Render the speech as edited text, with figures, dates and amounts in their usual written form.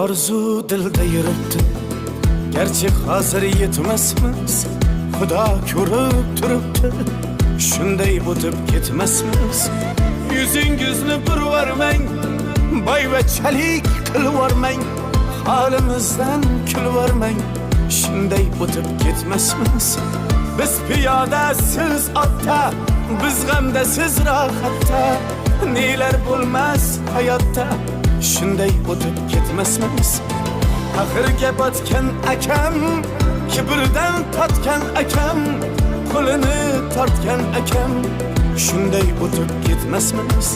Arzu dilda yuribdi, gerçi hazır yetmesmiz. Xudo ko'rib turibdi, shunday o'tib ketmasmiz. Yuzingizni burvarmang, boyvachalik qilvormang, holimizdan kulvormang, shunday o'tib ketmasmiz. Biz piyoda, siz otda, biz g'amda, siz rohatda, nelar bo'lmas hayotda, shunday o'tib ketmasmiz. Axirga botgan akam, kibrdan totgan akam, qo'lini tortgan akam, shunday o'tib ketmasmiz.